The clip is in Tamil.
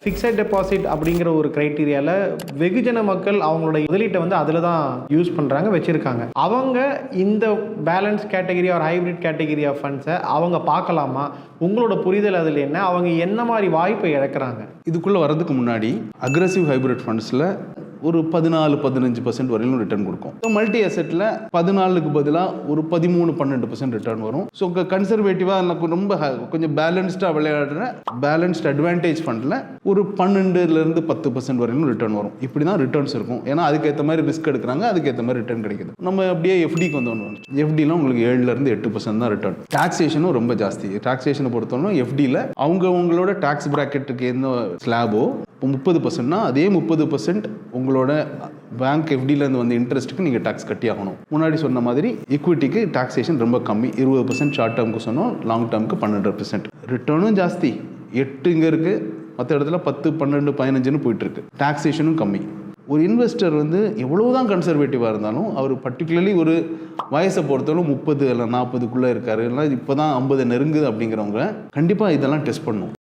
ஃபிக்ஸட் டெபாசிட் அப்படிங்கிற ஒரு கிரைட்டீரியாவில் வெகுஜன மக்கள் அவங்களோட முதலீட்டை வந்து அதில் தான் யூஸ் பண்ணுறாங்க, வச்சுருக்காங்க. அவங்க இந்த பேலன்ஸ் கேட்டகரி ஒரு ஹைப்ரிட் கேட்டகரி ஆஃப் ஃபண்ட்ஸை அவங்க பார்க்கலாமா? உங்களோட புரிதல் அதில் என்ன? அவங்க என்ன மாதிரி வாய்ப்பை இழக்கிறாங்க? இதுக்குள்ளே வர்றதுக்கு முன்னாடி அக்ரெசிவ் ஹைப்ரிட் ஃபண்ட்ஸில் ஒரு 14-15% வரையிலும் ரிட்டர்ன் கொடுக்கும். ஸோ மல்டி அசெட்டில் 14க்கு பதிலாக ஒரு 13-12% ரிட்டர்ன் வரும். ஸோ கன்சர்வேட்டிவாக ரொம்ப கொஞ்சம் பேலன்ஸ்டாக விளையாடுற பேலன்ஸ்ட் அட்வான்டேஜ் ஃபண்டில் ஒரு 12-10% வரையிலும் ரிட்டர்ன் வரும். இப்படி தான் ரிட்டர்ன்ஸ் இருக்கும். ஏன்னா அதுக்கேற்ற மாதிரி ரிஸ்க் எடுக்கிறாங்க, அதுக்கேற்ற மாதிரி ரிட்டர்ன் கிடைக்குது. நம்ம அப்படியே எஃப்டிக்கு வந்தோம். எஃப்டியில் உங்களுக்கு 7-8% தான் ரிட்டர்ன். டாக்ஸேஷனும் ரொம்ப ஜாஸ்தி. டாக்ஸேஷனை பொறுத்தவரைக்கும் எஃப்டியில் அவங்களோட டாக்ஸ் பிராக்கெட்டுக்கு என்ன ஸ்லாபோ இப்போ 30%னா அதே 30% உங்களோட பேங்க் எஃப்டிலேருந்து வந்து இன்ட்ரெஸ்ட்டுக்கு நீங்கள் டாக்ஸ் கட்டி ஆகணும். முன்னாடி சொன்ன மாதிரி ஈக்விட்டிக்கு டாக்ஸேஷன் ரொம்ப கம்மி. 20% ஷார்ட் டேர்முக்கு சொன்னோம், லாங் டேர்முக்கு 12%. ரிட்டர்னும் ஜாஸ்தி, 8 இங்கே இருக்குது, மற்ற இடத்துல 10, 12, 15ன்னு போயிட்டுருக்கு. டாக்ஸேஷனும் கம்மி. ஒரு இன்வெஸ்டர் வந்து எவ்வளோ தான் கன்சர்வேட்டிவாக இருந்தாலும் அவர் பர்டிகுலர்லி ஒரு வயசை பொறுத்தவரை 30 இல்லை 40க்குள்ளே இருக்காரு, இல்லை இப்போ தான் 50 நெருங்குது அப்படிங்கிறவங்க கண்டிப்பாக இதெல்லாம் டெஸ்ட் பண்ணணும்.